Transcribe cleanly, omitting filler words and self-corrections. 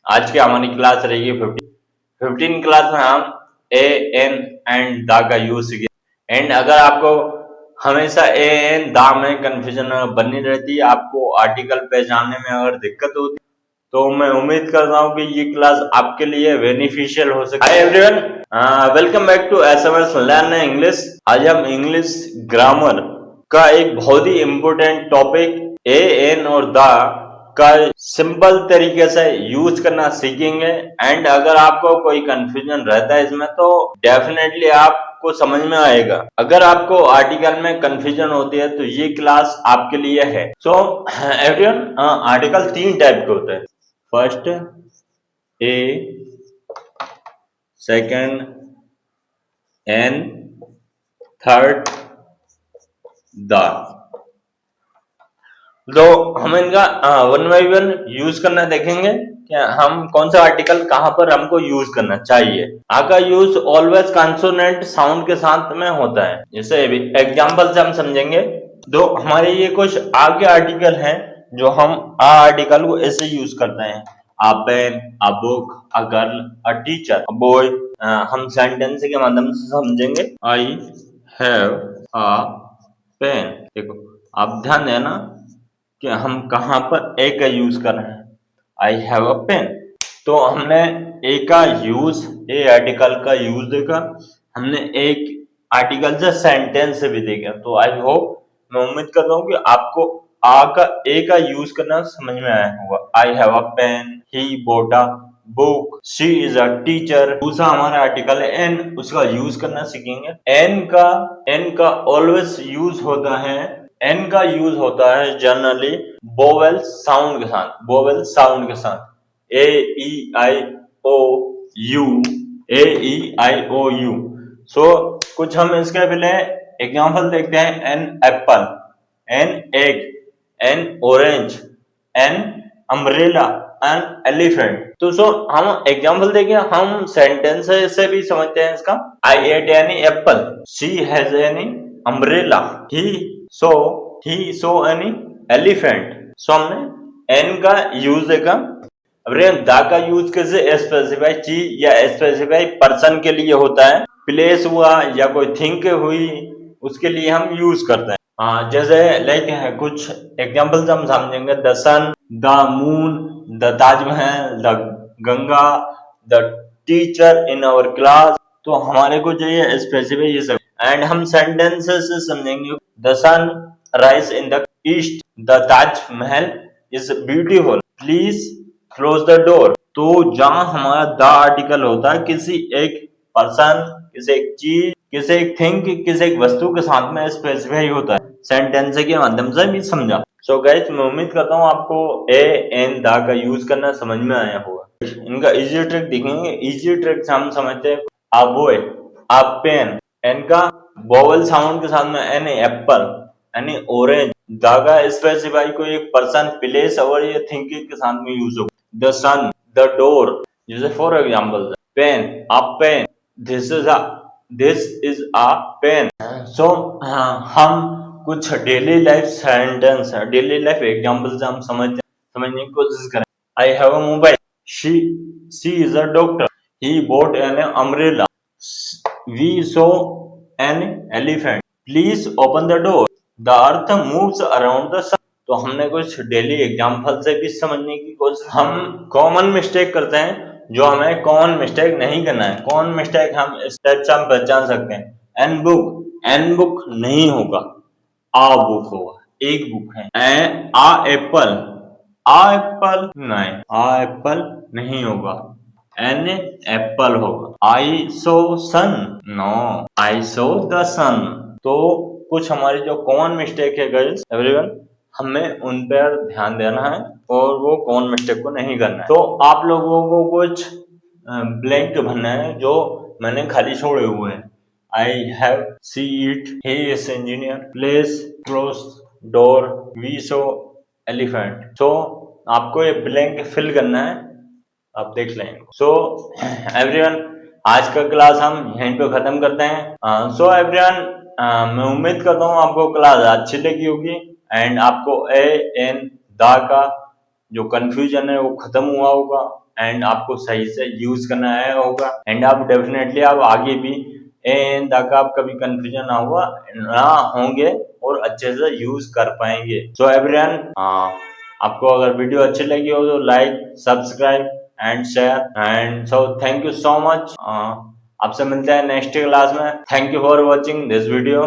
आज की हमारी क्लास रहेगी 15 क्लास में हम ए एन एंड द का यूज सीखेंगे। एंड अगर आपको हमेशा ए एन द में कंफ्यूजन बनी रहती है, आपको आर्टिकल पहचानने में अगर दिक्कत होती है, तो मैं उम्मीद करता हूँ कि ये क्लास आपके लिए बेनिफिशियल हो सकती है। Hi everyone, welcome back to SMS learn English. आज हम इंग्लिश ग्रामर का एक बहुत ही इम्पोर्टेंट टॉपिक ए एन और द का सिंपल तरीके से यूज करना सीखेंगे। एंड अगर आपको कोई कंफ्यूजन रहता है इसमें, तो डेफिनेटली आपको समझ में आएगा। अगर आपको आर्टिकल में कंफ्यूजन होती है तो ये क्लास आपके लिए है। सो एवरीवन, आर्टिकल 3 टाइप के होते हैं। First a, second an, third the. तो हम इनका वन बाई वन यूज करना देखेंगे कि हम कौन सा आर्टिकल कहां पर हमको यूज करना चाहिए। आ का यूज ऑलवेज कंसोनेंट साउंड के साथ में होता है। जैसे एग्जांपल से हम समझेंगे। तो हमारे ये कुछ आगे आर्टिकल हैं जो हम आ आर्टिकल को ऐसे यूज करते हैं। A pen, a book, a girl, a teacher, a boy. हम सेंटेंस के माध्यम से समझेंगे। I have a pen. देखो, आप ध्यान देना कि हम कहां पर ए का यूज कर रहे हैं। I have a pen. तो हमने ए का यूज, ए आर्टिकल का यूज देखा, हमने एक आर्टिकल से सेंटेंस से भी देखा। तो आई होप, मैं उम्मीद करता हूँ कि आपको आ का ए का यूज करना समझ में आया होगा। I have a pen, he bought a book, she is a teacher. दूसरा हमारा आर्टिकल है एन, उसका यूज करना सीखेंगे। एन का ऑलवेज यूज होता है, एन का यूज होता है जनरली वोवेल साउंड के साथ। वोवेल साउंड के साथ ए ई आई ओ you, A E I O you. सो कुछ हम इसके पहले एग्जांपल देखते हैं। An apple, an egg, an orange, an umbrella, an elephant. तो सो हम एग्जांपल देखें, हम सेंटेंस से भी समझते हैं इसका। I ate any apple, she has any umbrella, he saw any elephant. So हमने एन का यूज देखा। अब दा का यूज कैसे स्पेसिफाई चीज या स्पेसिफाई पर्सन के लिए होता है। प्लेस हुआ या कोई थिंग हुई, उसके लिए हम यूज करते हैं। जैसे लाइक कुछ एग्जांपल्स हम समझेंगे। The sun, the moon, the Taj Mahal, the Ganga, the teacher in our class. तो हमारे को चाहिए स्पेसिफाई ये सब। एंड हम सेंटेंसेस से समझेंगे। The sun rise in the east, the Taj Mahal is beautiful, please close the door. तो जहां हमारा द आर्टिकल होता है किसी एक पर्सन, किसी एक चीज, किसी एक थिंग, किसी एक वस्तु के साथ में स्पेसिफाई होता है। सेंटेंस के माध्यम से भी समझा। सो गाइस, मैं उम्मीद करता हूँ आपको ए एन द का यूज करना समझ में आया होगा। इनका इजी ट्रिक देखेंगे। इजी ट्रिक से हम समझते हैं। A boy, a pen, an का वोवेल साउंड के साथ में एन एप्पल, यानी ऑरेंज। द का स्पेसिफाई कोई एक पर्सन, प्लेस और ये थिंकिंग के साथ में यूज हो। The sun, the door. जैसे for example, pen, a pen, this is a pen. So हम कुछ daily life sentence, daily life example से हम समझने की कोशिश करें। I have a mobile, she is a doctor, he bought an umbrella, we saw an elephant, please open the door, the earth moves around the sun. तो हमने कुछ daily example से भी समझने की कोशिश। हम कॉमन मिस्टेक करते हैं जो हमें कॉमन मिस्टेक नहीं करना है। कॉमन मिस्टेक हम इस टाइप से हम पहचान सकते हैं। एन बुक नहीं होगा, आ बुक होगा। एक बुक है। आ एप्पल, नहीं, आ एप्पल नहीं होगा, एन एप्पल होगा। आई सो सन, no, I so the sun. तो कुछ हमारी जो कॉमन मिस्टेक है गाइस एवरीवन, हमें उन पर ध्यान देना है और वो कॉमन मिस्टेक को नहीं करना है। तो आप लोगों को कुछ ब्लैंक भरना है जो मैंने खाली छोड़े हुए हैं। I have see it, he is engineer, place close door, we saw elephant. So आपको ये ब्लैंक फिल करना है, आप देख लें। सो एवरीवन, आज का क्लास हम यहीं पे खत्म करते हैं। सो एवरीवन, मैं उम्मीद करता हूँ आपको क्लास अच्छी लगी होगी एंड आपको ए एन द का जो कंफ्यूजन है वो खत्म हुआ होगा। एंड आपको सही से यूज करना आया होगा एंड आप डेफिनेटली आप आगे भी एंड तक आप कभी कंफ्यूजन ना होंगे और अच्छे से यूज कर पाएंगे। सो एवरीवन, आपको अगर वीडियो अच्छी लगी हो तो like, subscribe and share and so thank you so much. आपसे मिलते हैं नेक्स्ट क्लास में। Thank you for watching this video.